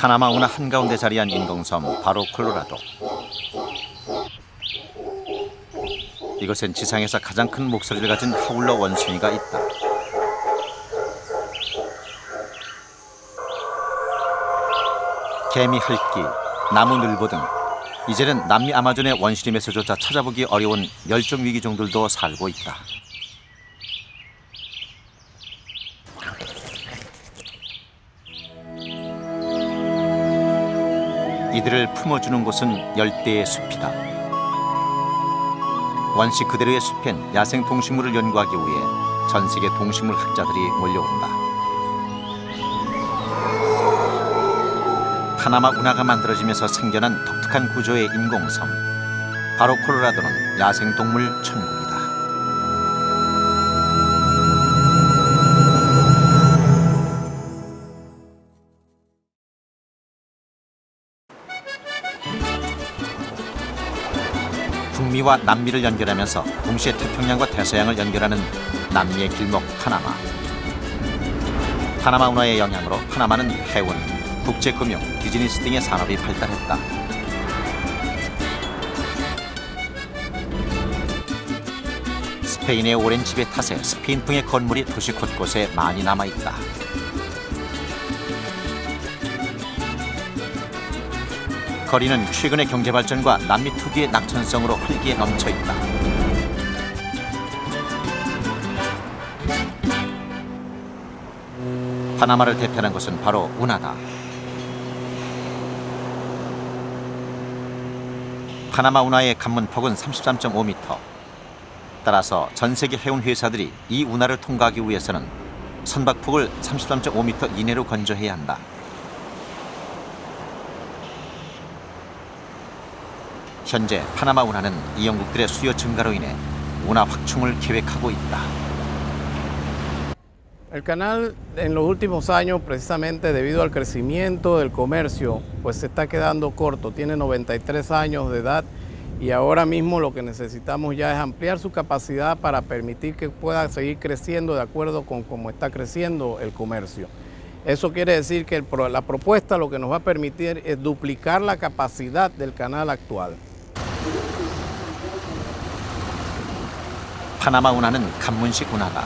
파나마 운하 한가운데 자리한 인공섬 바로 콜로라도. 이곳엔 지상에서 가장 큰 목소리를 가진 하울러 원숭이가 있다. 개미 핥기, 나무 늘보 등 이제는 남미 아마존의 원시림에서조차 찾아보기 어려운 멸종 위기 종들도 살고 있다. 이들을 품어주는 곳은 열대의 숲이다. 원시 그대로의 숲엔 야생 동식물을 연구하기 위해 전 세계 동식물 학자들이 몰려온다. 파나마 운하가 만들어지면서 생겨난 독특한 구조의 인공섬. 바로 콜로라도는 야생동물 천국이다. 북미와 남미를 연결하면서 동시에 태평양과 대서양을 연결하는 남미의 길목 파나마. 파나마 운하의 영향으로 파나마는 해운, 국제금융, 비즈니스 등의 산업이 발달했다. 스페인의 오랜 지배 탓에 스페인풍의 건물이 도시 곳곳에 많이 남아있다. 거리는 최근의 경제발전과 남미 특유의 낙천성으로 활기에 넘쳐있다. 파나마를 대표하는 곳은 바로 운하다. 파나마 운하의 관문폭은 33.5m. 따라서 전 세계 해운 회사들이 이 운하를 통과하기 위해서는 선박폭을 33.5m 이내로 건조해야 한다. 현재 파나마 운하는 이용국들의 수요 증가로 인해 운하 확충을 계획하고 있다. El canal en los últimos años, precisamente debido al crecimiento del comercio, pues se está quedando corto. Tiene 93 años de edad y ahora mismo lo que necesitamos ya es ampliar su capacidad para permitir que pueda seguir creciendo de acuerdo con cómo está creciendo el comercio. Eso quiere decir que la propuesta lo que nos va a permitir es duplicar la capacidad del canal actual. 파나마 운하는 관문식 운하다.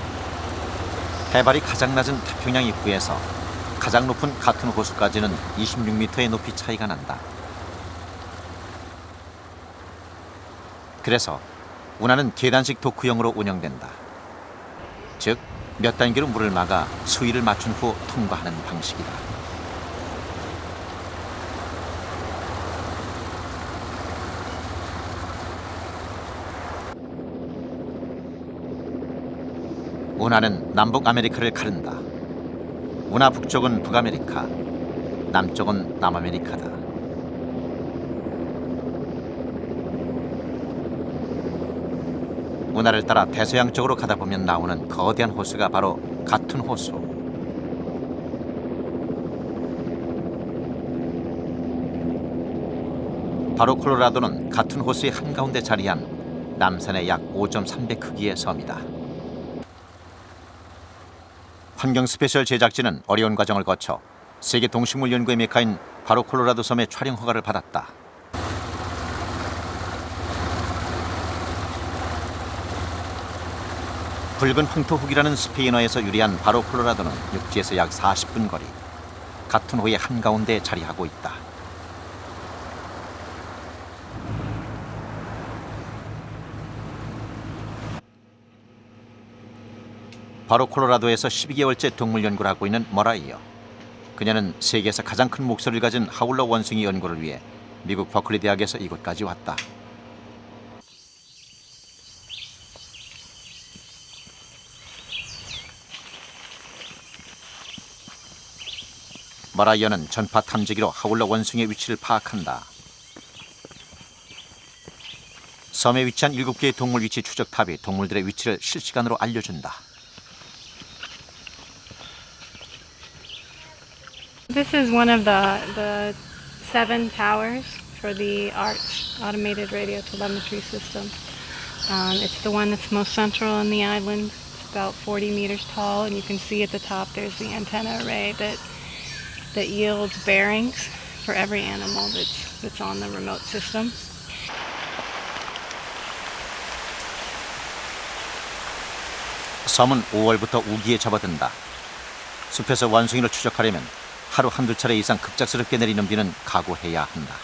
해발이 가장 낮은 태평양 입구에서 가장 높은 같은 호수까지는 26m의 높이 차이가 난다. 그래서 운하는 계단식 도크형으로 운영된다. 즉, 몇 단계로 물을 막아 수위를 맞춘 후 통과하는 방식이다. 운하는 남북 아메리카를 가른다. 운하 북쪽은 북아메리카, 남쪽은 남아메리카다. 운하를 따라 대서양 쪽으로 가다 보면 나오는 거대한 호수가 바로 가툰 호수. 바로 콜로라도는 가툰 호수의 한가운데 자리한 남산의 약 5.3배 크기의 섬이다. 환경 스페셜 제작진은 어려운 과정을 거쳐 세계 동식물 연구의 메카인 바로 콜로라도 섬의 촬영 허가를 받았다. 붉은 황토흙이라는 스페인어에서 유래한 바로 콜로라도는 육지에서 약 40분 거리, 가툰 호의 한가운데 자리하고 있다. 바로 콜로라도에서 12개월째 동물 연구를 하고 있는 머라이어. 그녀는 세계에서 가장 큰 목소리를 가진 하울러 원숭이 연구를 위해 미국 버클리 대학에서 이곳까지 왔다. 머라이어는 전파 탐지기로 하울러 원숭이의 위치를 파악한다. 섬에 위치한 7개의 동물 위치 추적탑이 동물들의 위치를 실시간으로 알려준다. This is one of the 7 towers for the ARTS, Automated Radio Telemetry System. It's the one that's most central in the island. It's about 40 meters tall, and you can see at the top there's the antenna array that that yields bearings for every animal that's on the remote system. 섬은 5월부터 우기에 접어든다. 숲에서 원숭이를 추적하려면 하루 한두 차례 이상 급작스럽게 내리는 비는 각오해야 한다.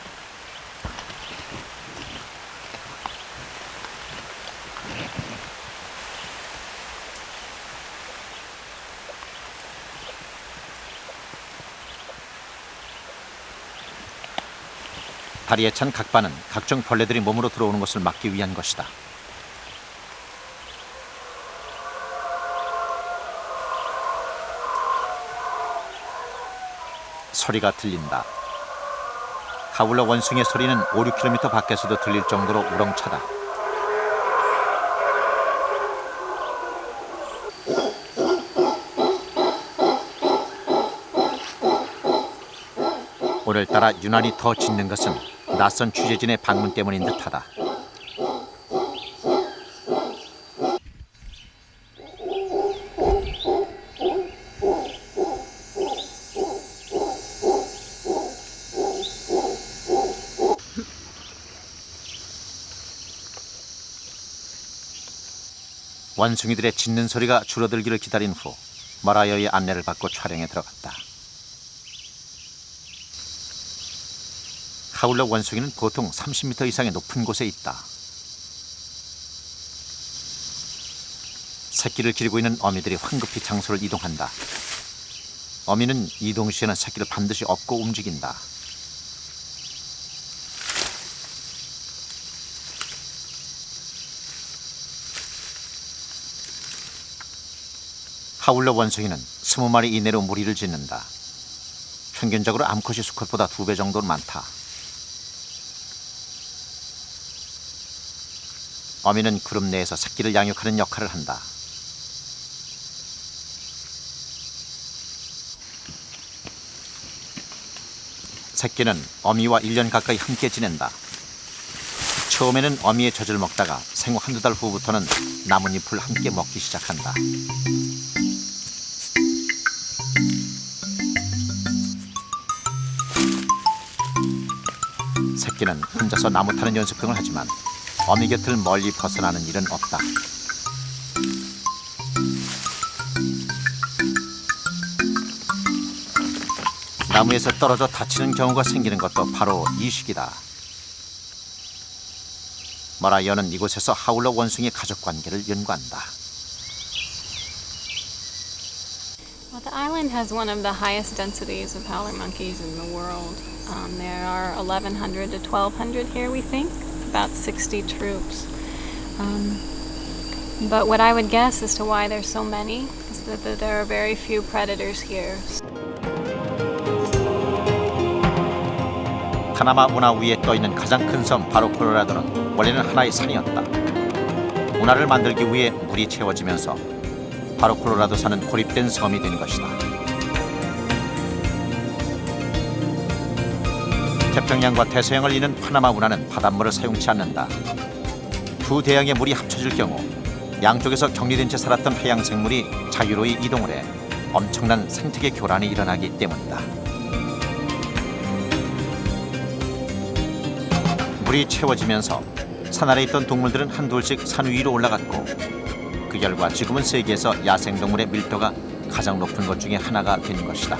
다리에 찬 각반은 각종 벌레들이 몸으로 들어오는 것을 막기 위한 것이다. 소리가 들린다. 하울러 원숭이의 소리는 5, 6km 밖에서도 들릴 정도로 우렁차다. 오늘따라 유난히 더 짖는 것은 낯선 취재진의 방문 때문인 듯하다. 원숭이들의 짖는 소리가 줄어들기를 기다린 후 머라이어의 안내를 받고 촬영에 들어갔다. 하울러 원숭이는 보통 30m 이상의 높은 곳에 있다. 새끼를 기르고 있는 어미들이 황급히 장소를 이동한다. 어미는 이동 시에는 새끼를 반드시 업고 움직인다. 하울러 원숭이는 20마리 이내로 무리를 짓는다. 평균적으로 암컷이 수컷보다 2배 정도는 많다. 어미는 그룹 내에서 새끼를 양육하는 역할을 한다. 새끼는 어미와 1년 가까이 함께 지낸다. 처음에는 어미의 젖을 먹다가 생후 한두 달 후부터는 나뭇잎을 함께 먹기 시작한다. 새끼는 혼자서 나무 타는 연습 등을 하지만 어미 곁을 멀리 벗어나는 일은 없다. 나무에서 떨어져 다치는 경우가 생기는 것도 바로 이 시기다. 머라이어는 이곳에서 하울러 원숭이 가족 관계를 연구한다. Well, the island has one of the highest densities of howler monkeys in the world. There are 1,100 to 1,200 here, we think, about 60 troops. But what I would guess as to why there's so many is that there are very few predators here. 파나마 운하 위에 떠있는 가장 큰 섬 바로 콜로라도는 원래는 하나의 산이었다. 운하를 만들기 위해 물이 채워지면서 바로 콜로라도 산은 고립된 섬이 된 것이다. 태평양과 대서양을 잇는 파나마 운하는 바닷물을 사용치 않는다. 두 대양의 물이 합쳐질 경우 양쪽에서 격리된 채 살았던 해양 생물이 자유로이 이동을 해 엄청난 생태계 교란이 일어나기 때문이다. 물이 채워지면서 산 아래 있던 동물들은 한둘씩 산 위로 올라갔고 그 결과 지금은 세계에서 야생동물의 밀도가 가장 높은 것 중에 하나가 된 것이다.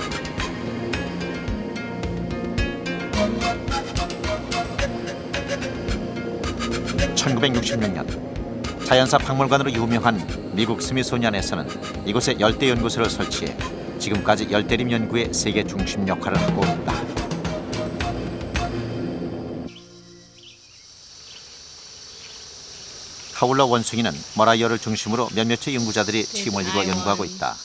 (1966년) 자연사 박물관으로 유명한 미국 스미소니안에서는 이곳에 열대 연구소를 설치해 지금까지 열대림 연구의 세계 중심 역할을 하고 있다. 하울러 원숭이는 머라이어를 중심으로 몇몇의 연구자들이 팀을 이루어 연구하고 있다.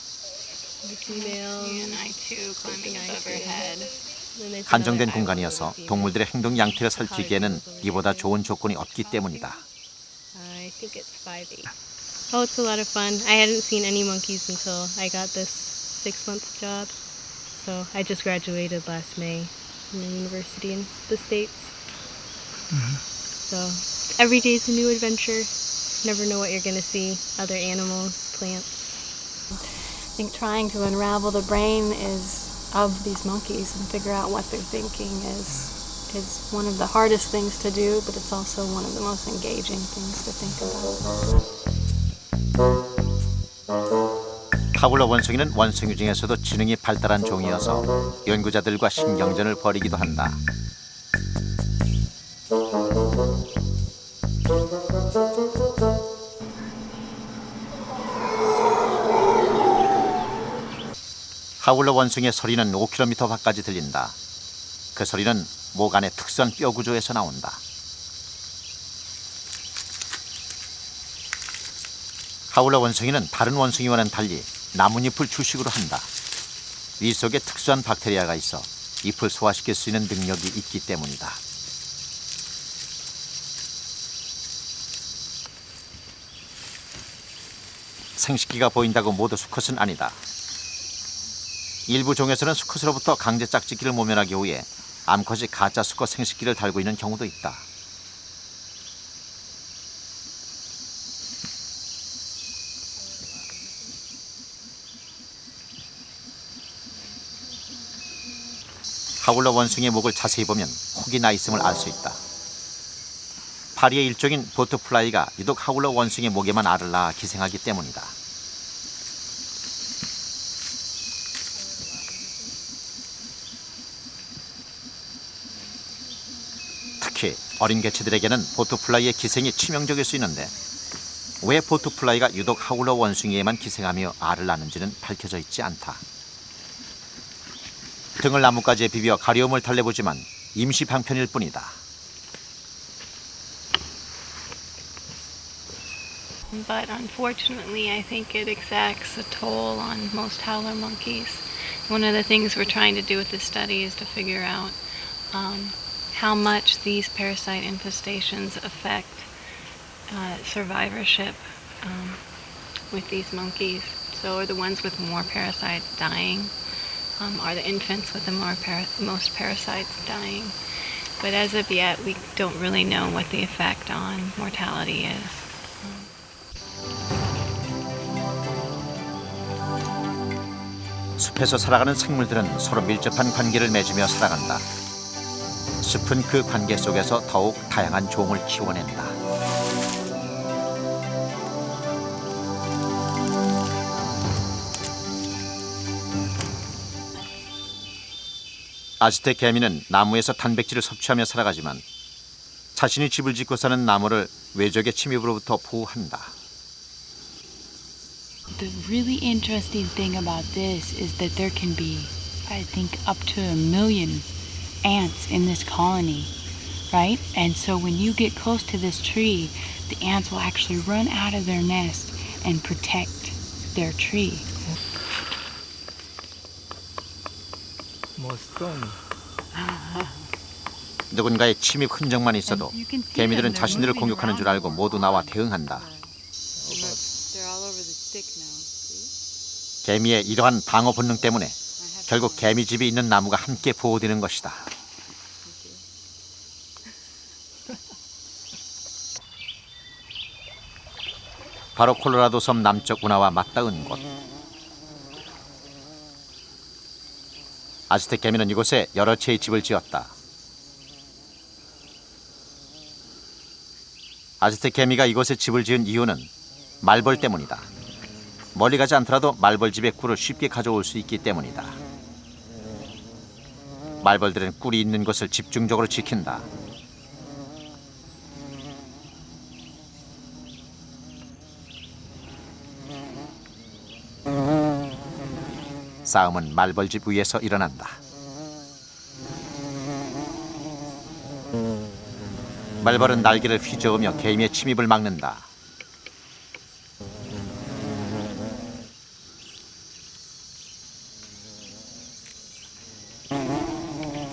한정된 공간이어서 동물들의 행동 양태를 살피기에는 이보다 좋은 조건이 없기 때문이다. Oh, it's a lot of fun. I hadn't seen any monkeys until I got this 6-month job. So I just graduated last May from a university in the States. So every day is a new adventure. Never know what you're going to see. Other animals, plants. I think trying to unravel the brain is of these monkeys and figure out what they're thinking is one of the hardest things to do, but it's also one of the most engaging things to think about. 하울러 원숭이는 원숭이 중에서도 지능이 발달한 종이어서 연구자들과 신경전을 벌이기도 한다. 하울러 원숭이의 소리는 5km 밖까지 들린다. 그 소리는 목 안의 특수한 뼈 구조에서 나온다. 하울러 원숭이는 다른 원숭이와는 달리 나뭇잎을 주식으로 한다. 위 속에 특수한 박테리아가 있어 잎을 소화시킬 수 있는 능력이 있기 때문이다. 생식기가 보인다고 모두 수컷은 아니다. 일부 종에서는 수컷으로부터 강제 짝짓기를 모면하기 위해 암컷이 가짜 수컷 생식기를 달고 있는 경우도 있다. 하울러 원숭이의 목을 자세히 보면 혹이 나 있음을 알 수 있다. 파리의 일종인 보트플라이가 유독 하울러 원숭이의 목에만 알을 낳아 기생하기 때문이다. 특히 어린 개체들에게는 보트플라이의 기생이 치명적일 수 있는데 왜 보트플라이가 유독 하울러 원숭이에만 기생하며 알을 낳는지는 밝혀져 있지 않다. 등을 나뭇가지에 비벼 가려움을 달래보지만 임시 방편일 뿐이다. But unfortunately, I think it exacts a toll on most howler monkeys. One of the things we're trying to do with this study is to figure out how much these parasite infestations affect survivorship with these monkeys. So are the ones with more parasites dying? Are the infants with the most parasites dying? But as of yet, we don't really know what the effect on mortality is. 숲에서 살아가는 생물들은 서로 밀접한 관계를 맺으며 살아간다. 숲은 그 관계 속에서 더욱 다양한 종을 키워낸다. 아즈텍 개미는 나무에서 단백질을 섭취하며 살아가지만 자신이 집을 짓고 사는 나무를 외적의 침입으로부터 보호한다. The really interesting thing about this is that there can be, I think, up to 1 million ants in this colony, right? And so when you get close to this tree, the ants will actually run out of their nest and protect their tree. 누군가의 침입 흔적만 있어도 개미들은 자신들을 공격하는 줄 알고 모두 나와 대응한다. 개미의 이러한 방어 본능 때문에 결국 개미집이 있는 나무가 함께 보호되는 것이다. 바로 콜로라도 섬 남쪽 운하와 맞닿은 곳. 아즈텍 개미는 이곳에 여러 채의 집을 지었다. 아즈텍 개미가 이곳에 집을 지은 이유는 말벌 때문이다. 멀리 가지 않더라도 말벌집에 꿀을 쉽게 가져올 수 있기 때문이다. 말벌들은 꿀이 있는 곳을 집중적으로 지킨다. 싸움은 말벌집 위에서 일어난다. 말벌은 날개를 휘저으며 개미의 침입을 막는다.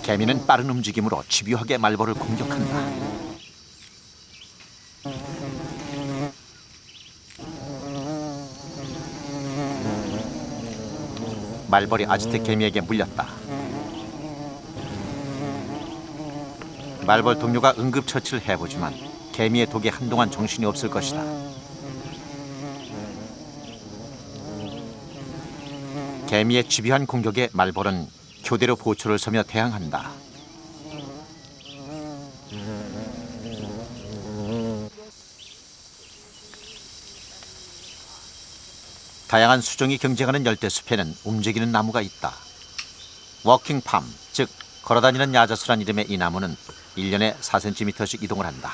개미는 빠른 움직임으로 집요하게 말벌을 공격한다. 말벌이 아즈텍 개미에게 물렸다. 말벌 동료가 응급처치를 해보지만 개미의 독에 한동안 정신이 없을 것이다. 개미의 집요한 공격에 말벌은 교대로 보초를 서며 대항한다. 다양한 수종이 경쟁하는 열대숲에는 움직이는 나무가 있다. 워킹팜, 즉 걸어다니는 야자수란 이름의 이 나무는 1년에 4cm씩 이동을 한다.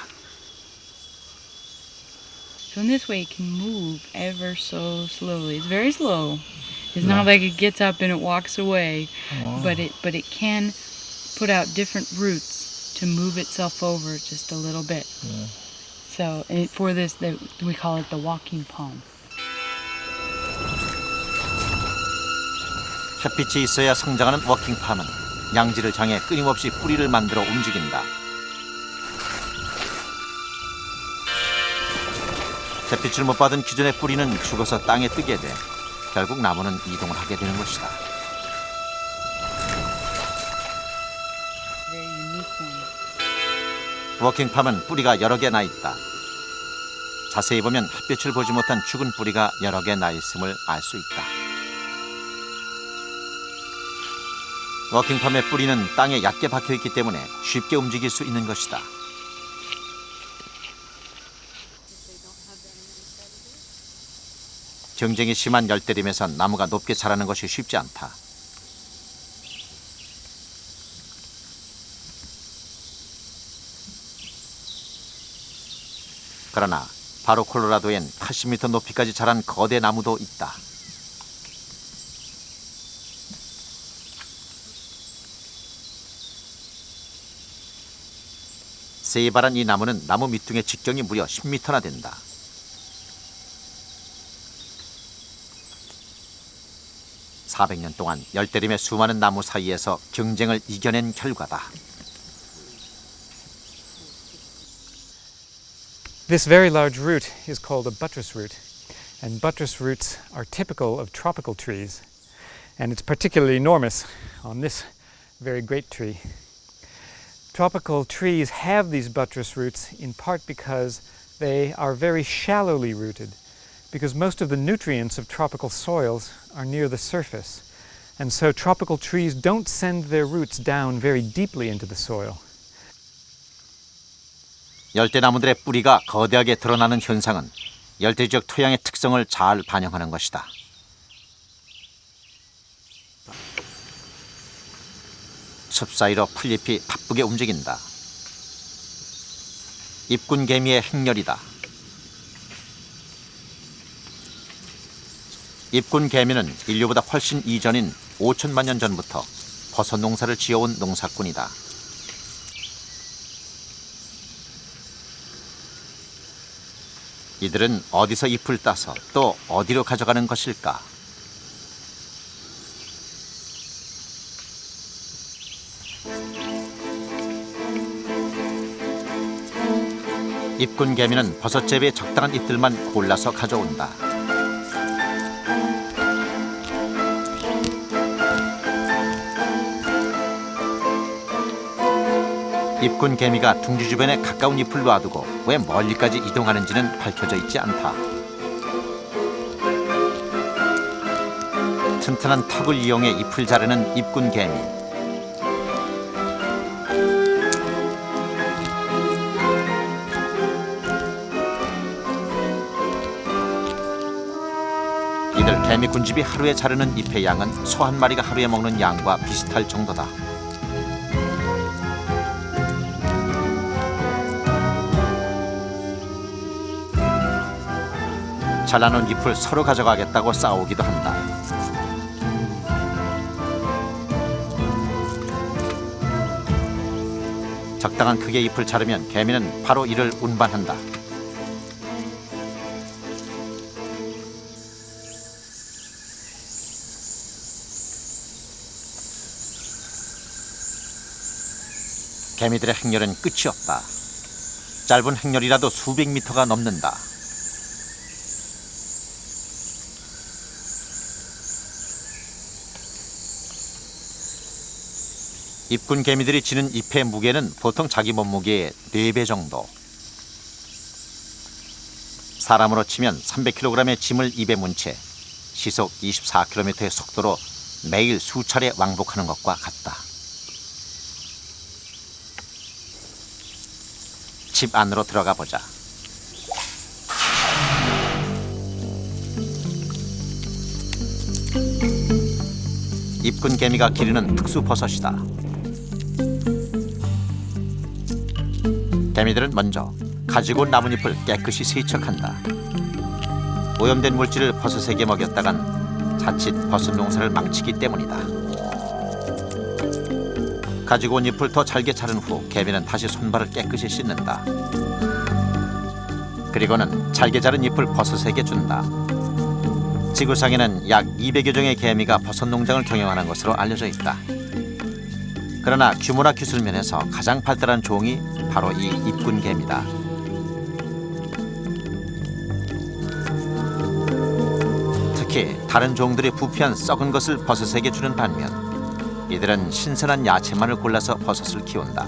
So in this way, it can move ever so slowly. It's very slow. It's not like it gets up and it walks away, but it can put out different roots to move itself over just a little bit. So for this, we call it the walking palm. 햇빛이 있어야 성장하는 워킹팜은 양지를 향해 끊임없이 뿌리를 만들어 움직인다. 햇빛을 못 받은 기존의 뿌리는 죽어서 땅에 뜨게 돼 결국 나무는 이동을 하게 되는 것이다. Very unique one. 워킹팜은 뿌리가 여러 개 나 있다. 자세히 보면 햇빛을 보지 못한 죽은 뿌리가 여러 개 나 있음을 알 수 있다. 워킹팜의 뿌리는 땅에 얕게 박혀있기 때문에 쉽게 움직일 수 있는 것이다. 경쟁이 심한 열대림에선 나무가 높게 자라는 것이 쉽지 않다. 그러나 바로 콜로라도엔 80m 높이까지 자란 거대 나무도 있다. 세이바란 이 나무는 나무 밑둥의 직경이 무려 10m나 된다. (400년) 동안 열대림의 수많은 나무 사이에서 경쟁을 이겨낸 결과다. This very large root is called a buttress root, and buttress roots are typical of tropical trees, and it's particularly enormous on this very great tree. Tropical trees have these buttress roots in part because they are very shallowly rooted, because most of the nutrients of tropical soils are near the surface, and so tropical trees don't send their roots down very deeply into the soil. 열대나무들의 뿌리가 거대하게 드러나는 현상은 열대 지역 토양의 특성을 잘 반영하는 것이다. 숲 사이로 풀잎이 바쁘게 움직인다. 입군개미의 행렬이다. 입군개미는 인류보다 훨씬 이전인 5천만 년 전부터 버섯 농사를 지어온 농사꾼이다. 이들은 어디서 잎을 따서 또 어디로 가져가는 것일까? 입군개미는 버섯재배에 적당한 잎들만 골라서 가져온다. 입군개미가 둥지 주변에 가까운 잎을 놔두고 왜 멀리까지 이동하는지는 밝혀져 있지 않다. 튼튼한 턱을 이용해 잎을 자르는 입군개미. 이들 개미꾼집이 하루에 자르는 잎의 양은 소 한 마리가 하루에 먹는 양과 비슷할 정도다. 잘라놓은 잎을 서로 가져가겠다고 싸우기도 한다. 적당한 크기의 잎을 자르면 개미는 바로 이를 운반한다. 개미들의 행렬은 끝이 없다. 짧은 행렬이라도 수백 미터가 넘는다. 입군 개미들이 지는 잎의 무게는 보통 자기 몸무게의 4배 정도. 사람으로 치면 300kg의 짐을 입에 문 채 시속 24km의 속도로 매일 수차례 왕복하는 것과 같다. 집 안으로 들어가 보자. 입군 개미가 기르는 특수 버섯이다. 개미들은 먼저 가지고 온 나뭇잎을 깨끗이 세척한다. 오염된 물질을 버섯에게 먹였다간 자칫 버섯 농사를 망치기 때문이다. 가지고 온 잎을 더 잘게 자른 후 개미는 다시 손발을 깨끗이 씻는다. 그리고는 잘게 자른 잎을 버섯에게 준다. 지구상에는 약 200여 종의 개미가 버섯 농장을 경영하는 것으로 알려져 있다. 그러나 규모나 기술 면에서 가장 발달한 종이 바로 이 입군 개미다. 특히 다른 종들이 부패한 썩은 것을 버섯에게 주는 반면 이들은 신선한 야채만을 골라서 버섯을 키운다.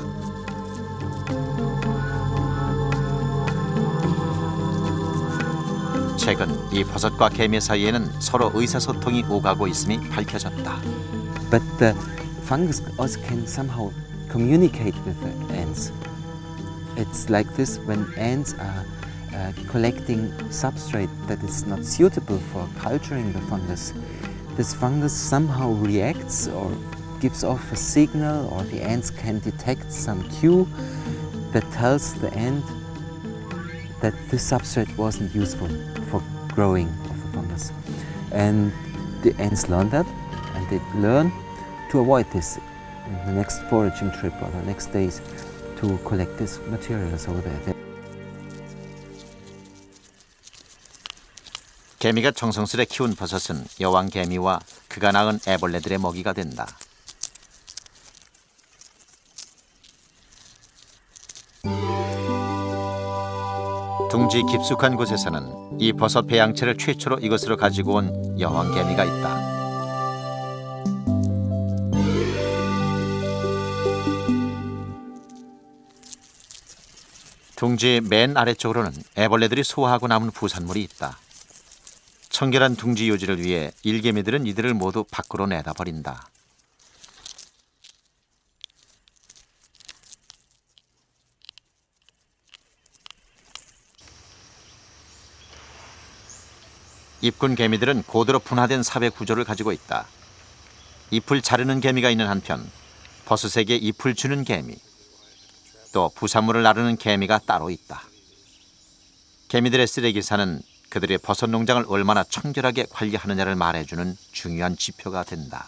최근 이 버섯과 개미 사이에는 서로 의사소통이 오가고 있음이 밝혀졌다. But the fungus also can somehow communicate with the ants. It's like this when ants are collecting substrate that is not suitable for culturing the fungus. This fungus somehow reacts or gives off a signal, or the ants can detect some cue that tells the ant that this substrate wasn't useful for growing of the fungus. And the ants learn that, and they learn to avoid this in the next foraging trip or the next days to collect this materials over there. 개미가 정성스레 키운 버섯은 여왕 개미와 그가 낳은 애벌레들의 먹이가 된다. 둥지 깊숙한 곳에서는 이 버섯 배양체를 최초로 이것으로 가지고 온 여왕 개미가 있다. 둥지 맨 아래쪽으로는 애벌레들이 소화하고 남은 부산물이 있다. 청결한 둥지 유지를 위해 일개미들은 이들을 모두 밖으로 내다 버린다. 입군 개미들은 고도로 분화된 사회 구조를 가지고 있다. 잎을 자르는 개미가 있는 한편 버섯에게 잎을 주는 개미, 또 부산물을 나르는 개미가 따로 있다. 개미들의 쓰레기사는 그들의 버섯 농장을 얼마나 청결하게 관리하느냐를 말해주는 중요한 지표가 된다.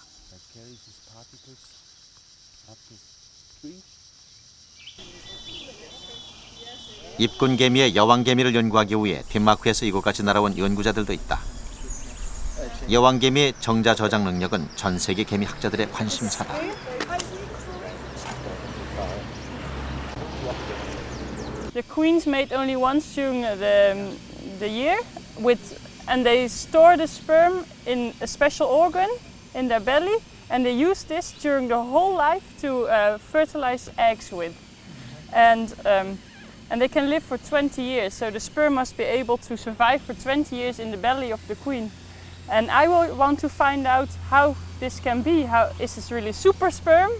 입군 개미의 여왕 개미를 연구하기 위해 덴마크에서 이곳까지 날아온 연구자들도 있다. 여왕 개미의 정자 저장 능력은 전 세계 개미 학자들의 관심사다. The queens mate only once during the year, and they store the sperm in a special organ in their belly, and they use this during the whole life to fertilize eggs with. And they can live for 20 years, so the sperm must be able to survive for 20 years in the belly of the queen. And I want to find out how this can be. Is this really super sperm?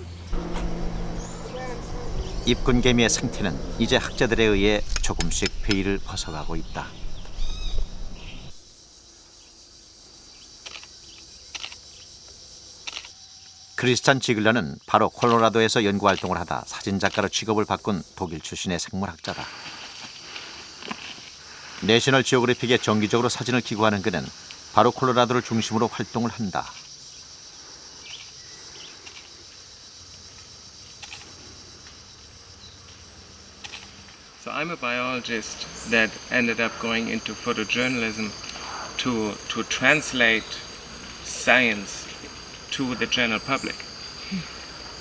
입군 개미의 생태는 이제 학자들에 의해 조금씩 베일을 벗어가고 있다. 크리스찬 지글러는 바로 콜로라도에서 연구활동을 하다 사진작가로 직업을 바꾼 독일 출신의 생물학자다. 내셔널 지오그래픽에 정기적으로 사진을 기고하는 그는 바로 콜로라도를 중심으로 활동을 한다. So I'm a biologist that ended up going into photojournalism to translate science to the general public.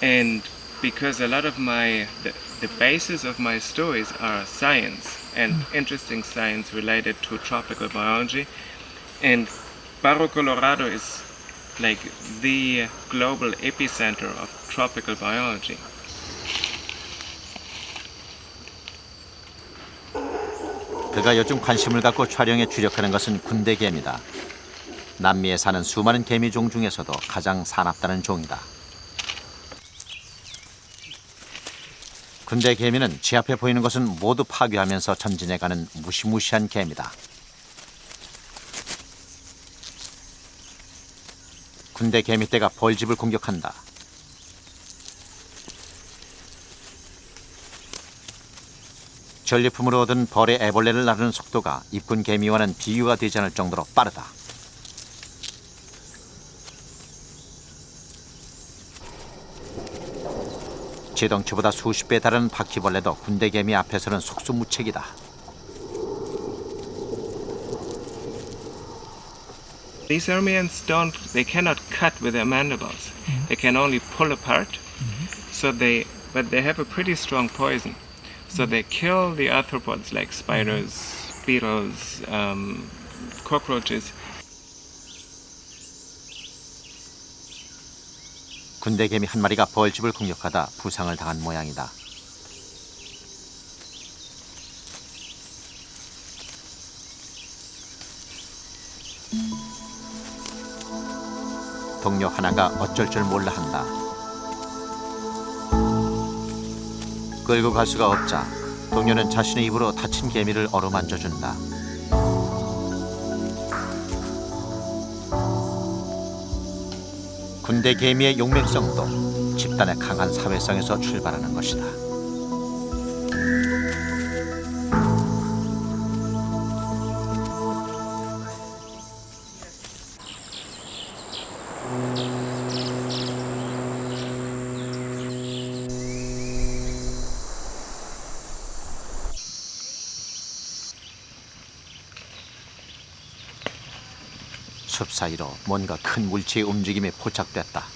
And because a lot of the basis of my stories are science and interesting science related to tropical biology, and Barro Colorado is like the global epicenter of tropical biology. 그가 요즘 관심을 갖고 촬영에 주력하는 것은 군대개미다. 남미에 사는 수많은 개미종 중에서도 가장 사납다는 종이다. 군대 개미는 지 앞에 보이는 것은 모두 파괴하면서 전진해가는 무시무시한 개미다. 군대 개미떼가 벌집을 공격한다. 전리품으로 얻은 벌의 애벌레를 나르는 속도가 입군 개미와는 비교가 되지 않을 정도로 빠르다. 제덩치보다 수십 배 다른 바퀴벌레도 군대 개미 앞에서는 속수무책이다. These Ermians they cannot cut with their mandibles. They can only pull apart. But they have a pretty strong poison. So they kill the arthropods like spiders, beetles, cockroaches. 군대 개미 한 마리가 벌집을 공격하다 부상을 당한 모양이다. 동료 하나가 어쩔 줄 몰라 한다. 끌고 갈 수가 없자 동료는 자신의 입으로 다친 개미를 어루만져준다. 군대 개미의 용맹성도 집단의 강한 사회성에서 출발하는 것이다. 숲 사이로 뭔가 큰 물체의 움직임이 포착됐다.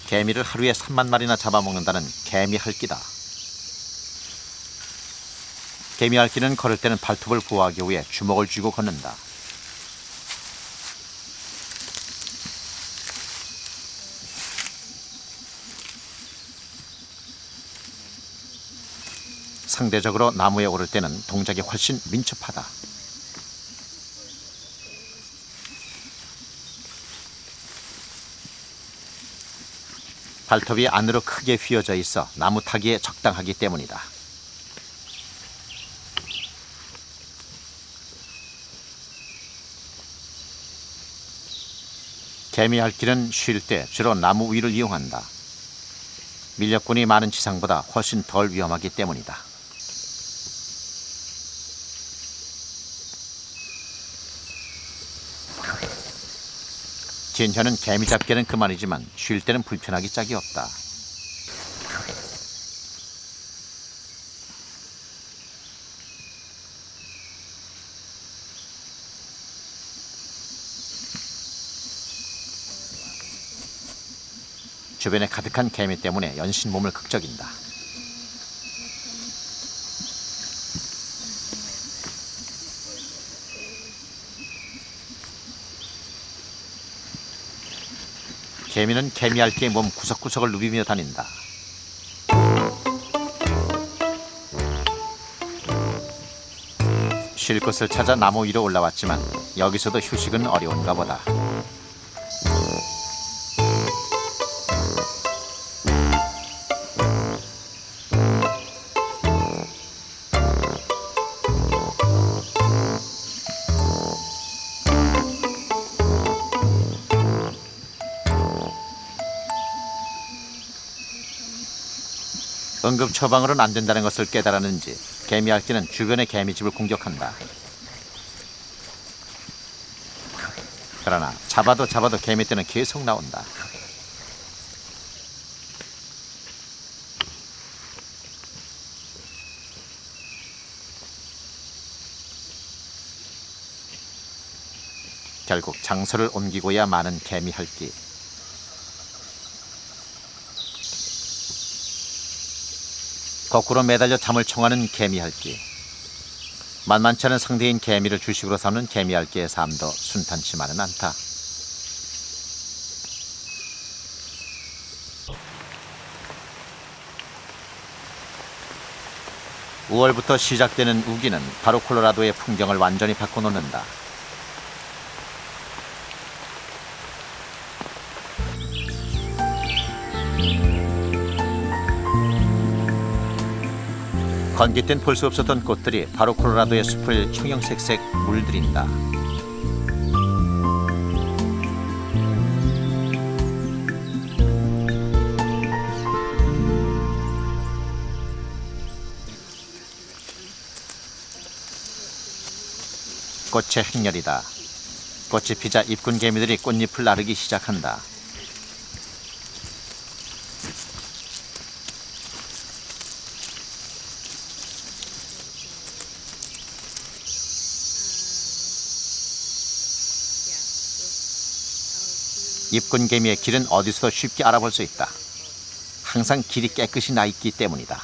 개미를 하루에 3만 마리나 잡아먹는다는 개미핥기다. 개미핥기는 걸을 때는 발톱을 보호하기 위해 주먹을 쥐고 걷는다. 상대적으로 나무에 오를 때는 동작이 훨씬 민첩하다. 발톱이 안으로 크게 휘어져 있어 나무 타기에 적당하기 때문이다. 개미핥기는 쉴 때 주로 나무 위를 이용한다. 밀렵꾼이 많은 지상보다 훨씬 덜 위험하기 때문이다. 진혀는 개미 잡기는 그만이지만 쉴 때는 불편하기 짝이 없다. 주변에 가득한 개미 때문에 연신 몸을 극적인다. 개미는 개미핥기의 몸 구석구석을 누비며 다닌다. 쉴 곳을 찾아 나무 위로 올라왔지만 여기서도 휴식은 어려운가 보다. 응급 처방으로는 안 된다는 것을 깨달았는지 개미핥기는 주변의 개미집을 공격한다. 그러나 잡아도 개미떼는 계속 나온다. 결국 장소를 옮기고야 마는 개미핥기. 거꾸로 매달려 잠을 청하는 개미핥기. 만만치 않은 상대인 개미를 주식으로 삼는 개미핥기의 삶도 순탄치만은 않다. (5월부터) 시작되는 우기는 바로 콜로라도의 풍경을 완전히 바꿔놓는다. 건기 땐 볼 수 없었던 꽃들이 바로 콜로라도의 숲을 형형색색 물들인다. 꽃의 행렬이다. 꽃이 피자 입군 개미들이 꽃잎을 나르기 시작한다. 입군 개미의 길은 어디서도 쉽게 알아볼 수 있다. 항상 길이 깨끗이 나 있기 때문이다.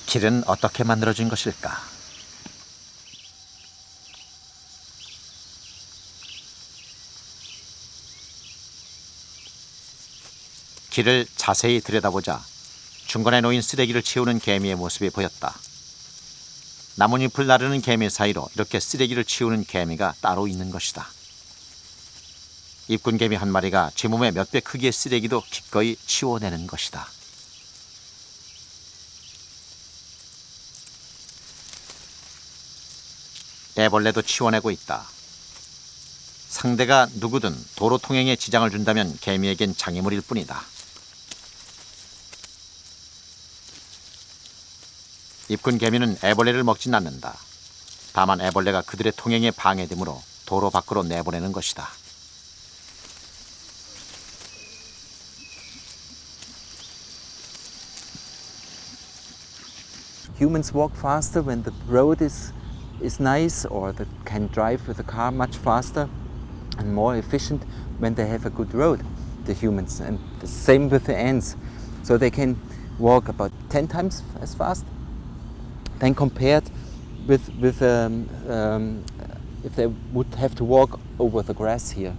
길은 어떻게 만들어진 것일까? 길을 자세히 들여다보자 중간에 놓인 쓰레기를 치우는 개미의 모습이 보였다. 나뭇잎을 나르는 개미 사이로 이렇게 쓰레기를 치우는 개미가 따로 있는 것이다. 입군 개미 한 마리가 제 몸의 몇 배 크기의 쓰레기도 기꺼이 치워내는 것이다. 애벌레도 치워내고 있다. 상대가 누구든 도로 통행에 지장을 준다면 개미에겐 장애물일 뿐이다. 입군 개미는 애벌레를 먹진 않는다. 다만 애벌레가 그들의 통행에 방해되므로 도로 밖으로 내보내는 것이다. Humans walk faster when the road is nice, or they can drive with a car much faster and more efficient when they have a good road, the humans. And the same with the ants. So they can walk about 10 times as fast. Then compared with if they would have to walk over the grass here.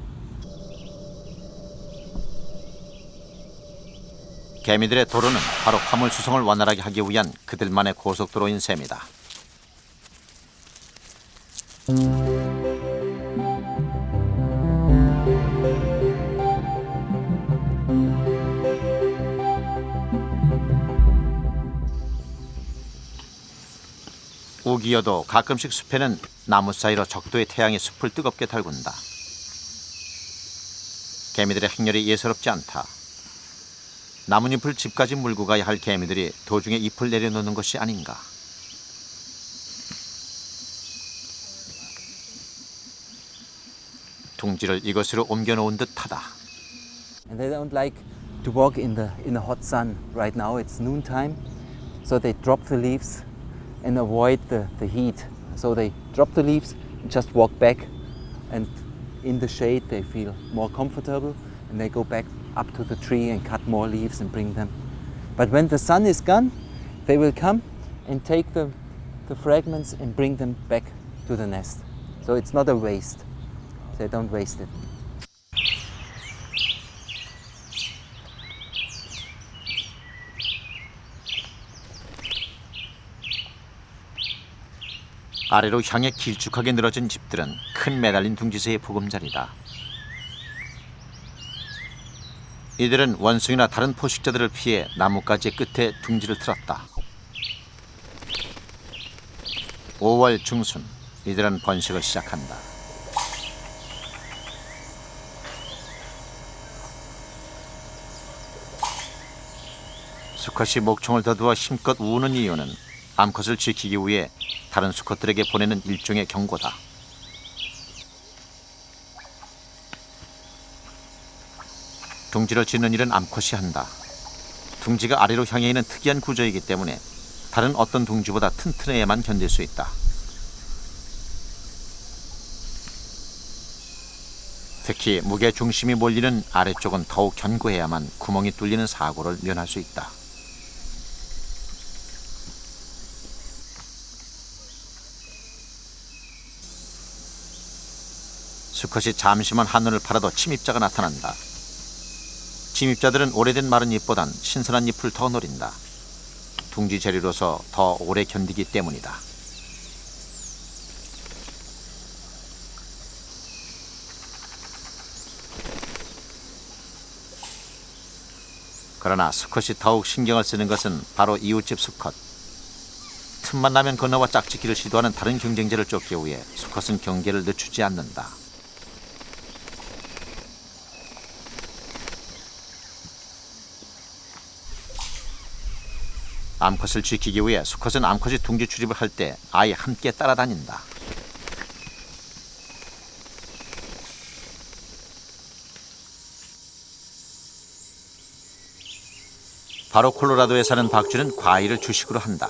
개미들의 도로는 바로 화물 수송을 원활하게 하기 위한 그들만의 고속도로인 셈이다. 우기여도 가끔씩 숲에는 나무 사이로 적도의 태양이 숲을 뜨겁게 달군다. 개미들의 행렬이 예사롭지 않다. 나뭇잎을 집까지 물고 가야 할 개미들이 도중에 잎을 내려놓는 것이 아닌가. 둥지를 이것으로 옮겨놓은 듯하다. And they don't like to walk in the hot sun. Right now it's noontime, so they drop the leaves and avoid the heat. So they drop the leaves and just walk back, and in the shade they feel more comfortable, and they go back up to the tree and cut more leaves and bring them. But when the sun is gone, they will come and take the fragments and bring them back to the nest. So it's not a waste. They don't waste it. 아래로 향해 길쭉하게 늘어진 집들은 큰 매달린 둥지새의 보금자리다. 이들은 원숭이나 다른 포식자들을 피해 나뭇가지 끝에 둥지를 틀었다. 5월 중순, 이들은 번식을 시작한다. 수컷이 목청을 더두어 힘껏 우는 이유는 암컷을 지키기 위해 다른 수컷들에게 보내는 일종의 경고다. 둥지를 짓는 일은 암컷이 한다. 둥지가 아래로 향해 있는 특이한 구조이기 때문에 다른 어떤 둥지보다 튼튼해야만 견딜 수 있다. 특히 무게 중심이 몰리는 아래쪽은 더욱 견고해야만 구멍이 뚫리는 사고를 면할 수 있다. 수컷이 잠시만 한눈을 팔아도 침입자가 나타난다. 침입자들은 오래된 마른 잎보단 신선한 잎을 더 노린다. 둥지 재료로서 더 오래 견디기 때문이다. 그러나 수컷이 더욱 신경을 쓰는 것은 바로 이웃집 수컷. 틈만 나면 건너와 짝짓기를 시도하는 다른 경쟁자를 쫓기 위해 수컷은 경계를 늦추지 않는다. 암컷을 지키기 위해 수컷은 암컷이 둥지 출입을 할 때 아예 함께 따라다닌다. 바로 콜로라도에 사는 박쥐는 과일을 주식으로 한다.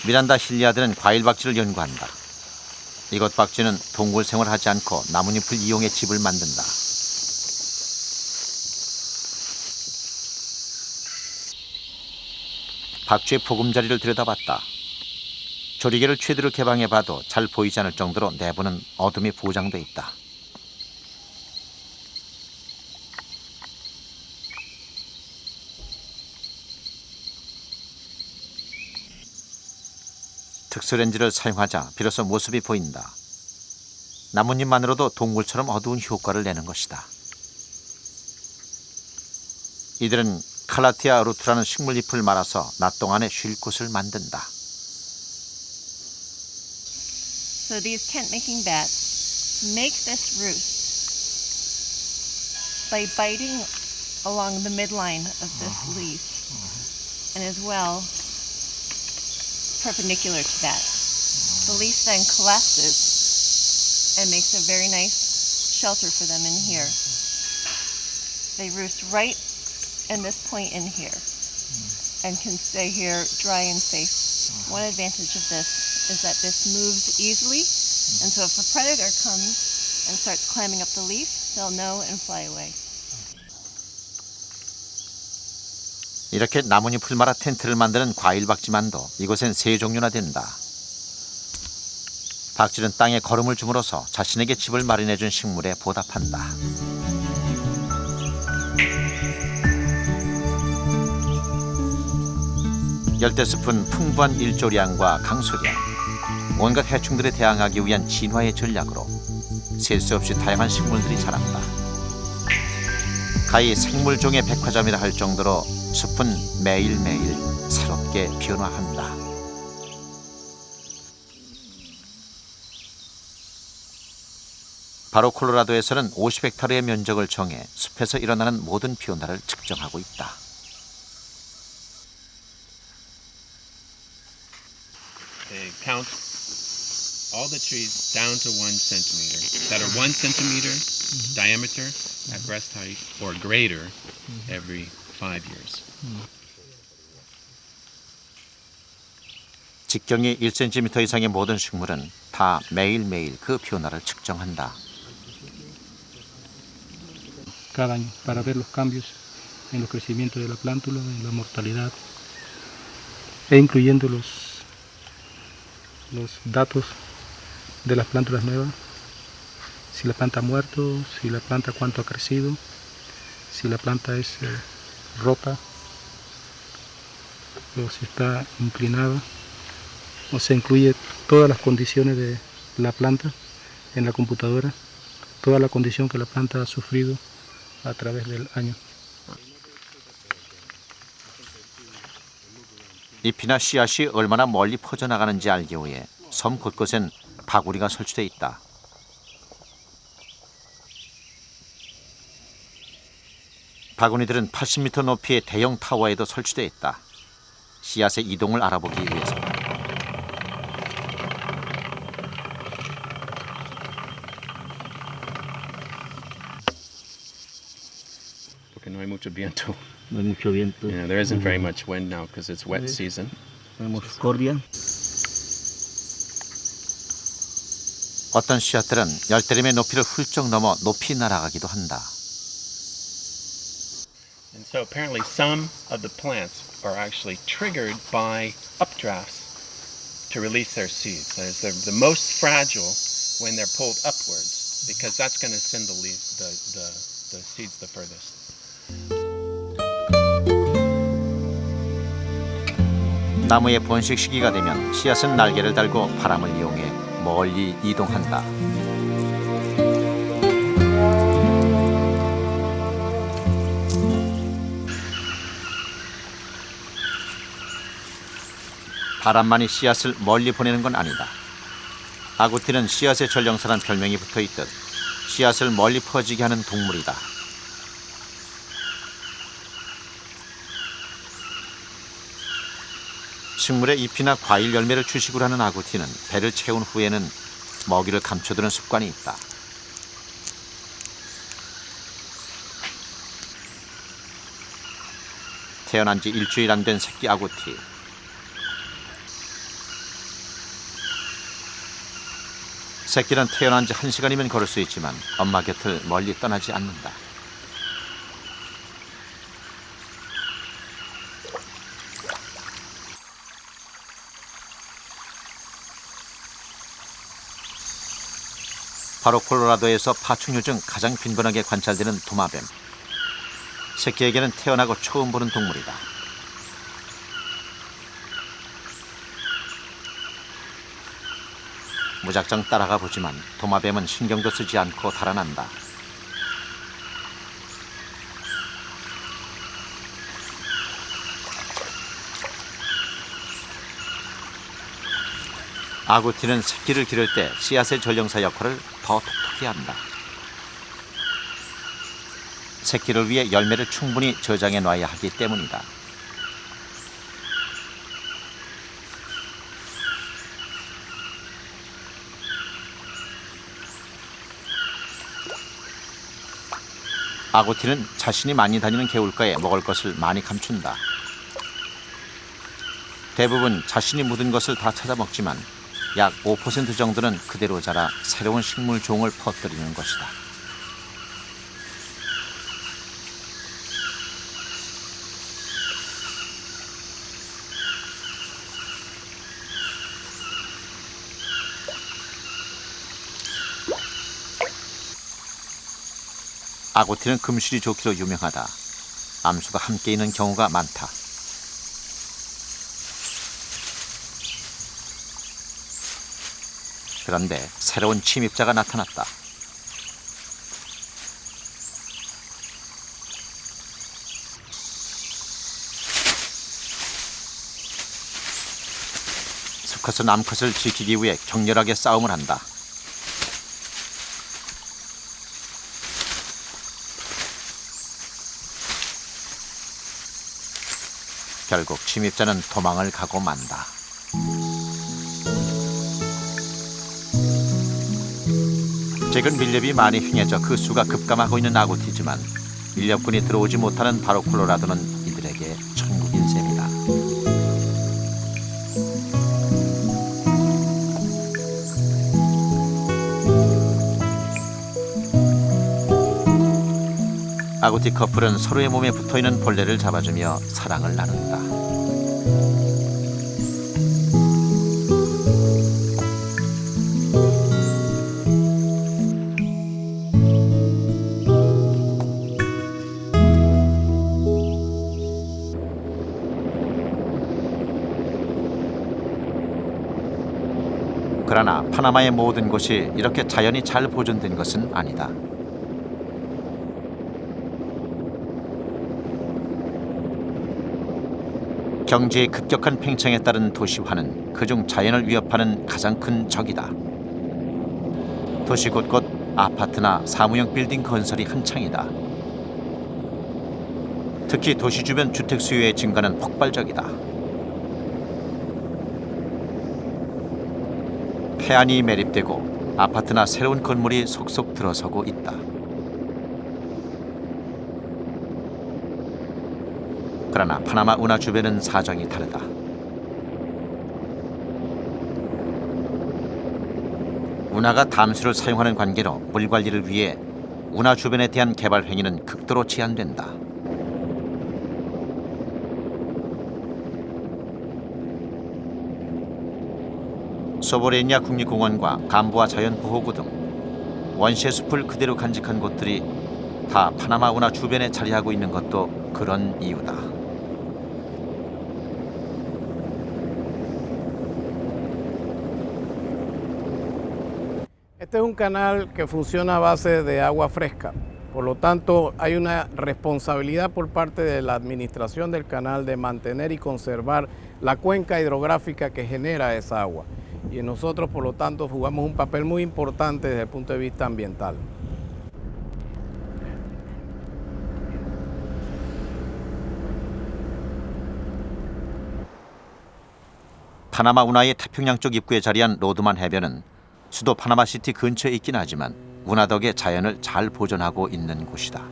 미란다 힐리아드는 과일 박쥐를 연구한다. 이것 박쥐는 동굴 생활하지 않고 나뭇잎을 이용해 집을 만든다. 박쥐의 보금자리를 들여다봤다. 조리개를 최대로 개방해봐도 잘 보이지 않을 정도로 내부는 어둠이 보장돼 있다. 특수렌즈를 사용하자 비로소 모습이 보인다. 나뭇잎만으로도 동굴처럼 어두운 효과를 내는 것이다. 이들은 칼라티아 루트라는 식물잎을 말아서 낮 동안에 쉴 곳을 만든다. So these tent-making bats make this roost by biting along the midline of this leaf, and as well perpendicular to that. The leaf then collapses and makes a very nice shelter for them in here. They roost right in this point in here and can stay here dry and safe. One advantage of this is that this moves easily, and so if a predator comes and starts climbing up the leaf, they'll know and fly away. 이렇게 나뭇잎을 말아 텐트를 만드는 과일 박쥐만도 이곳엔 세 종류나 된다. 박쥐는 땅에 거름을 줌으로써 자신에게 집을 마련해준 식물에 보답한다. 열대숲은 풍부한 일조량과 강수량, 온갖 해충들에 대항하기 위한 진화의 전략으로 셀 수 없이 다양한 식물들이 자란다. 가히 생물종의 백화점이라 할 정도로 숲은 매일매일 새롭게 변화한다. 바로 콜로라도에서는 50헥타르의 면적을 정해 숲에서 일어나는 모든 변화를 측정하고 있다. They count all the trees down to 1 centimeter that are 1 centimeter diameter at breast height or greater every 5 years. 직경이 1cm 이상의 모든 식물은 다 매일매일 그 변화를 측정한다. Cada año para ver los cambios en los crecimientos de la plántula, en la mortalidad, e incluyendo los datos de las plántulas nuevas, si la planta ha muerto, si la planta cuánto ha crecido, si la planta es rota o si está inclinada, o se incluye todas las condiciones de la planta en la computadora, toda la condición que la planta ha sufrido a través del año. 잎이나 씨앗이 얼마나 멀리 퍼져나가는지 알기 위해 섬 곳곳엔 바구리가 설치돼 있다. 바구니들은 80m 높이의 대형 타워에도 설치돼 있다. 씨앗의 이동을 알아보기 위해서다. Porque no hay mucho viento. No hay mucho viento. Yeah, there isn't very much wind now because it's wet season. Tenemos cordia. 어떤 씨앗들은 열대림의 높이를 훌쩍 넘어 높이 날아가기도 한다. And so apparently some of the plants are actually triggered by updrafts to release their seeds. That is, they're the most fragile when they're pulled upwards. because that's going to send the seeds the furthest. 나무의 번식 시기가 되면 씨앗은 날개를 달고 바람을 이용해 멀리 이동한다. 바람만이 씨앗을 멀리 보내는 건 아니다. 아구티는 씨앗의 전령사란 별명이 붙어있듯 씨앗을 멀리 퍼지게 하는 동물이다. 식물의 잎이나 과일 열매를 주식으로 하는 아구티는 배를 채운 후에는 먹이를 감춰두는 습관이 있다. 태어난 지 일주일 안 된 새끼 아구티. 새끼는 태어난 지 1시간이면 걸을 수 있지만 엄마 곁을 멀리 떠나지 않는다. 바로 콜로라도에서 파충류 중 가장 빈번하게 관찰되는 도마뱀. 새끼에게는 태어나고 처음 보는 동물이다. 무작정 따라가 보지만 도마뱀은 신경도 쓰지 않고 달아난다. 아구티는 새끼를 기를 때 씨앗의 전령사 역할을 더 톡톡히 한다. 새끼를 위해 열매를 충분히 저장해 놔야 하기 때문이다. 아구티는 자신이 많이 다니는 개울가에 먹을 것을 많이 감춘다. 대부분 자신이 묻은 것을 다 찾아 먹지만 약 5% 정도는 그대로 자라 새로운 식물 종을 퍼뜨리는 것이다. 아구티는 금실이 좋기로 유명하다. 암수가 함께 있는 경우가 많다. 그런데 새로운 침입자가 나타났다. 수컷은 암컷을 지키기 위해 격렬하게 싸움을 한다. 결국 침입자는 도망을 가고 만다. 최근 밀렵이 많이 횡해져 그 수가 급감하고 있는 아구티지만 밀렵꾼이 들어오지 못하는 바로 콜로라도는 이들에게 천국인 셈이다. 아구티 커플은 서로의 몸에 붙어있는 벌레를 잡아주며 사랑을 나눈다. 그러나 파나마의 모든 곳이 이렇게 자연이 잘 보존된 것은 아니다. 경제의 급격한 팽창에 따른 도시화는 그중 자연을 위협하는 가장 큰 적이다. 도시 곳곳 아파트나 사무용 빌딩 건설이 한창이다. 특히 도시 주변 주택 수요의 증가는 폭발적이다. 해안이 매립되고 아파트나 새로운 건물이 속속 들어서고 있다. 그러나 파나마 운하 주변은 사정이 다르다. 운하가 담수를 사용하는 관계로 물 관리를 위해 운하 주변에 대한 개발 행위는 극도로 제한된다. 소보레니아 국립공원과 감부아 자연보호구 등 원시의 숲을 그대로 간직한 곳들이 다 파나마 운하 주변에 자리하고 있는 것도 그런 이유다. Este es un canal que funciona a base de agua fresca. Por lo tanto, hay una responsabilidad por parte de la administración del canal de mantener y conservar la cuenca hidrográfica que genera esa agua. Y nosotros, por lo tanto, jugamos un papel muy importante desde el punto de vista ambiental. 파나마 운하의 태평양 쪽 입구에 자리한 로드만 해변은 수도 파나마시티 근처에 있긴 하지만 운하 덕에 자연을 잘 보존하고 있는 곳이다.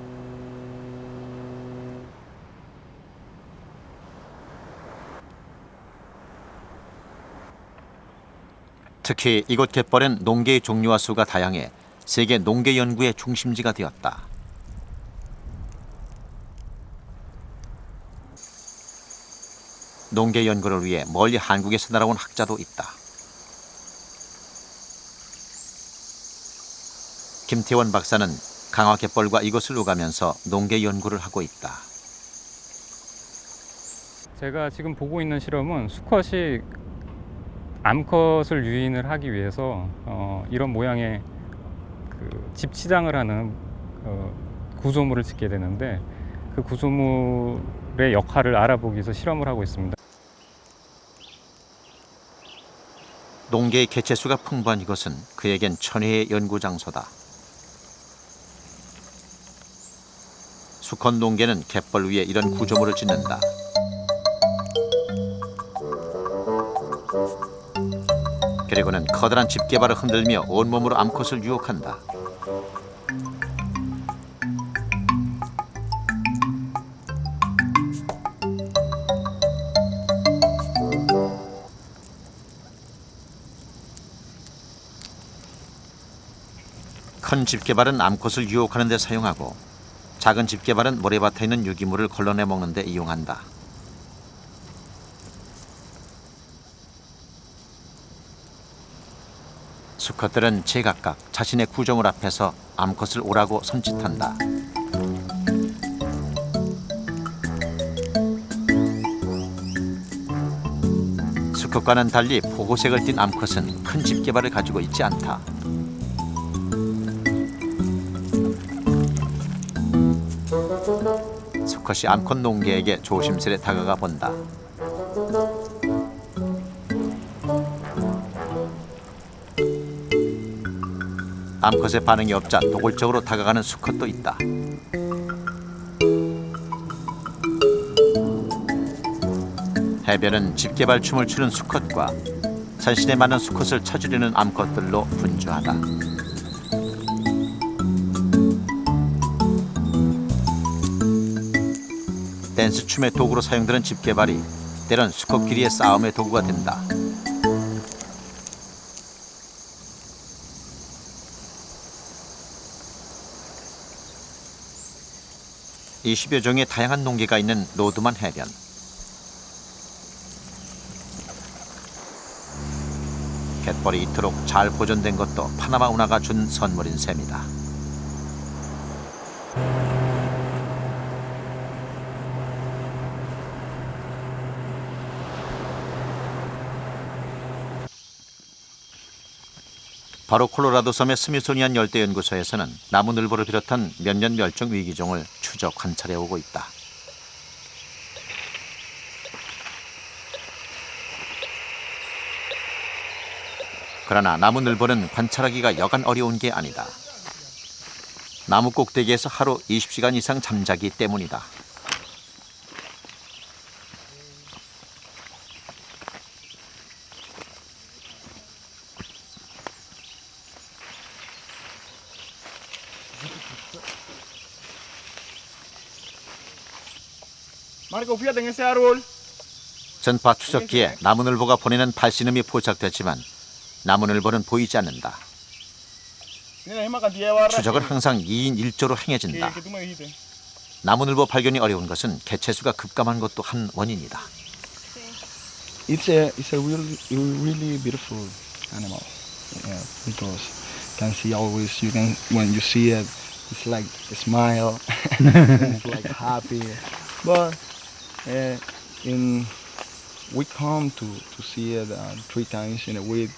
특히 이곳 갯벌은 농개의 종류와 수가 다양해 세계 농개 연구의 중심지가 되었다. 농개 연구를 위해 멀리 한국에서 날아온 학자도 있다. 김태원 박사는 강화 갯벌과 이곳을 오가면서 농개 연구를 하고 있다. 제가 지금 보고 있는 실험은 수컷이 암컷을 유인을 하기 위해서 이런 모양의 그 집치장을 하는 구조물을 짓게 되는데 그 구조물의 역할을 알아보기 위해서 실험을 하고 있습니다. 농개의 개체수가 풍부한 이곳은 그에겐 천혜의 연구 장소다. 수컷 농개는 갯벌 위에 이런 구조물을 짓는다. 그리고는 커다란 집게발을 흔들며 온몸으로 암컷을 유혹한다. 큰 집게발은 암컷을 유혹하는 데 사용하고 작은 집게발은 모래밭에 있는 유기물을 걸러내 먹는 데 이용한다. 수컷들은 제각각 자신의 구조물 앞에서 암컷을 오라고 손짓한다. 수컷과는 달리 보호색을 띤 암컷은 큰 집게발을 가지고 있지 않다. 수컷이 암컷 농개에게 조심스레 다가가 본다. 암컷의 반응이 없자 도골적으로 다가가는 수컷도 있다. 해변은 집게발 춤을 추는 수컷과 자신에 맞는 수컷을 찾으려는 암컷들로 분주하다. 댄스 춤의 도구로 사용되는 집게발이 때론 수컷끼리의 싸움의 도구가 된다. 이 20여 종의 다양한 농개가 있는 로드만 해변. 갯벌이 이토록 잘 보존된 것도 파나마 운하가 준 선물인 셈이다. 바로 콜로라도 섬의 스미소니안 열대연구소에서는 나무늘보를 비롯한 몇몇 멸종 위기종을 추적 관찰해 오고 있다. 그러나 나무늘보는 관찰하기가 여간 어려운 게 아니다. 나무 꼭대기에서 하루 20시간 이상 잠자기 때문이다. 전파 추적기에 나무늘보가 보내는 발신음이 포착됐지만 나무늘보는 보이지 않는다. 추적은 항상 2인 1조로 행해진다. 나무늘보 발견이 어려운 것은 개체수가 급감한 것도 한 원인이다. It's a really beautiful animal because can see always. You can when you see it, it's like a smile, it's like happy. But we come to see it 3 times in a week,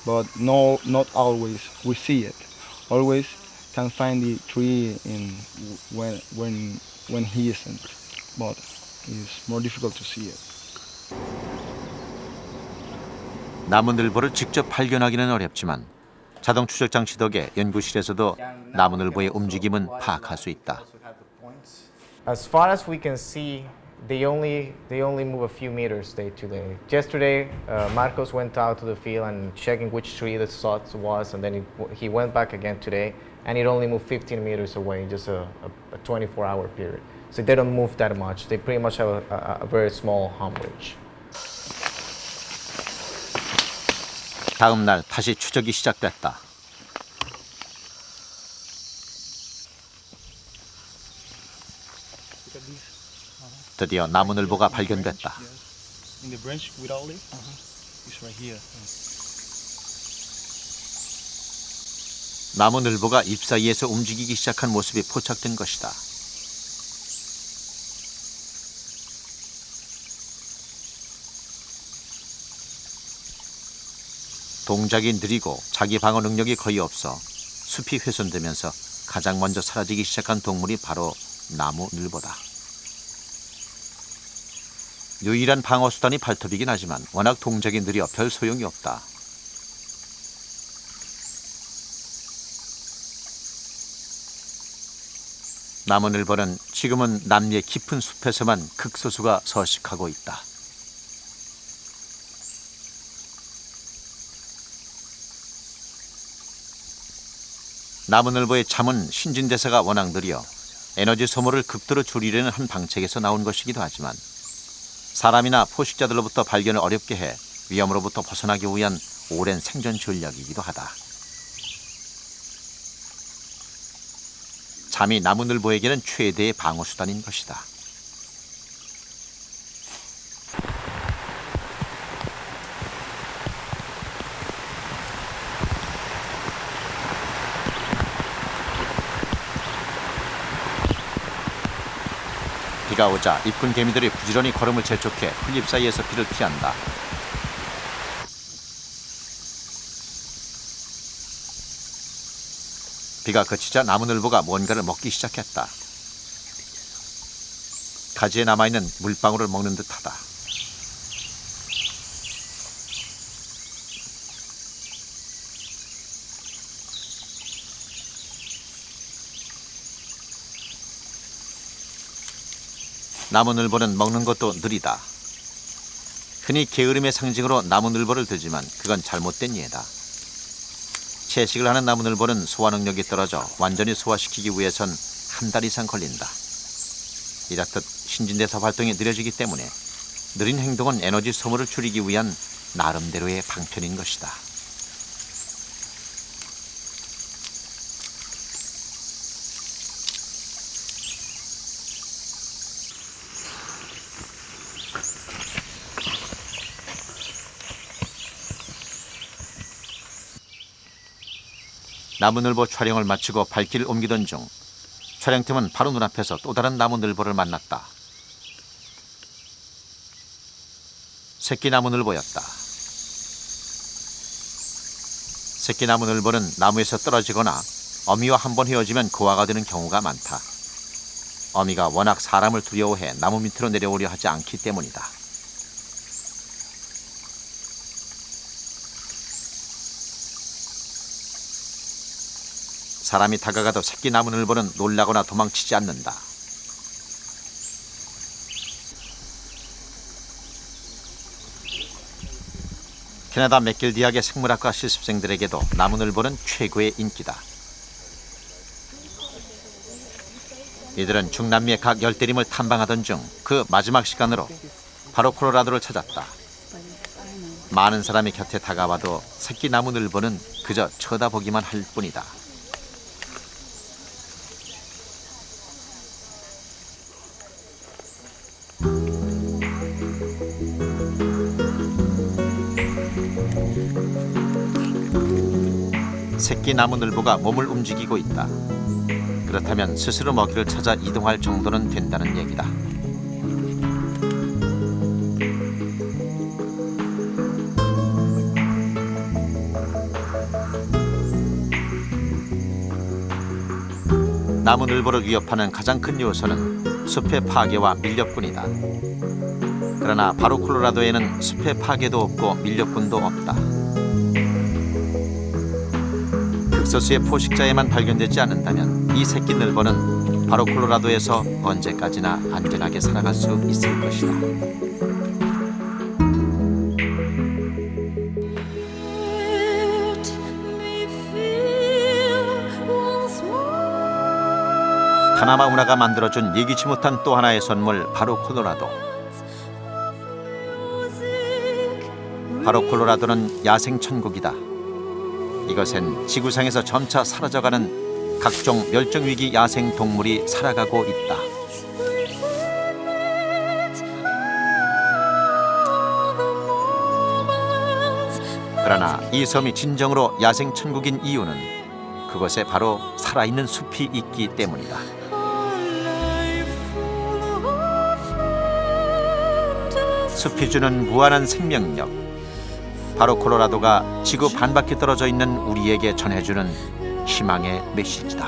but no, not always we see it. Always can find the tree in when he isn't, but it's more difficult to see it. 나무늘보를 직접 발견하기는 어렵지만 자동 추적 장치 덕에 연구실에서도 나무늘보의 움직임은 파악할 수 있다. As far as we can see, they only move a few meters day to day. Yesterday, Marcos went out to the field and checking which tree the spot was, and then he went back again today, and it only moved 15 meters away in just a 24-hour period. So they don't move that much. They pretty much have a very small hum range. 다음 날 다시 추적이 시작됐다. 드디어 나무늘보가 발견됐다. In the branch without leaf, it's right here. 나무늘보가 잎 사이에서 움직이기 시작한 모습이 포착된 것이다. 동작이 느리고 자기 방어 능력이 거의 없어 숲이 훼손되면서 가장 먼저 사라지기 시작한 동물이 바로 나무늘보다. 유일한 방어 수단이 발톱이긴 하지만 워낙 동작이 느려 별 소용이 없다. 나무늘보는 지금은 남미의 깊은 숲에서만 극소수가 서식하고 있다. 나무늘보의 잠은 신진대사가 워낙 느려 에너지 소모를 극도로 줄이려는 한 방책에서 나온 것이기도 하지만 사람이나 포식자들로부터 발견을 어렵게 해 위험으로부터 벗어나기 위한 오랜 생존 전략이기도 하다. 잠이 나무늘보에게는 최대의 방어 수단인 것이다. 비가 오자 이쁜 개미들이 부지런히 걸음을 재촉해 풀잎 사이에서 비를 피한다. 비가 그치자 나무늘보가 뭔가를 먹기 시작했다. 가지에 남아있는 물방울을 먹는 듯하다. 나무늘보는 먹는 것도 느리다. 흔히 게으름의 상징으로 나무늘보를 들지만 그건 잘못된 예다. 채식을 하는 나무늘보는 소화 능력이 떨어져 완전히 소화시키기 위해선 한 달 이상 걸린다. 이렇듯 신진대사 활동이 느려지기 때문에 느린 행동은 에너지 소모를 줄이기 위한 나름대로의 방편인 것이다. 나무늘보 촬영을 마치고 발길을 옮기던 중 촬영팀은 바로 눈앞에서 또 다른 나무늘보를 만났다. 새끼 나무늘보였다. 새끼 나무늘보는 나무에서 떨어지거나 어미와 한번 헤어지면 고아가 되는 경우가 많다. 어미가 워낙 사람을 두려워해 나무 밑으로 내려오려 하지 않기 때문이다. 사람이 다가가도 새끼 나무늘보는 놀라거나 도망치지 않는다. 캐나다 맥길 대학의 생물학과 실습생들에게도 나무늘보는 최고의 인기다. 이들은 중남미의 각 열대림을 탐방하던 중 그 마지막 시간으로 바로 콜로라도를 찾았다. 많은 사람이 곁에 다가와도 새끼 나무늘보는 그저 쳐다보기만 할 뿐이다. 새끼 나무늘보가 몸을 움직이고 있다. 그렇다면 스스로 먹이를 찾아 이동할 정도는 된다는 얘기다. 나무늘보를 위협하는 가장 큰 요소는 숲의 파괴와 밀렵꾼이다. 그러나 바로 콜로라도에는 숲의 파괴도 없고 밀렵꾼도 없다. 극소수의 포식자에만 발견되지 않는다면 이 새끼 늘보는 바로 콜로라도에서 언제까지나 안전하게 살아갈 수 있을 것이다. 파나마 운하가 만들어준 예기치 못한 또 하나의 선물, 바로 콜로라도. 바로 콜로라도는 야생 천국이다. 이것엔 지구상에서 점차 사라져가는 각종 멸종위기 야생 동물이 살아가고 있다. 그러나 이 섬이 진정으로 야생 천국인 이유는 그곳에 바로 살아있는 숲이 있기 때문이다. 숲이 주는 무한한 생명력, 바로 콜로라도가 지구 반바퀴 떨어져 있는 우리에게 전해주는 희망의 메시지다.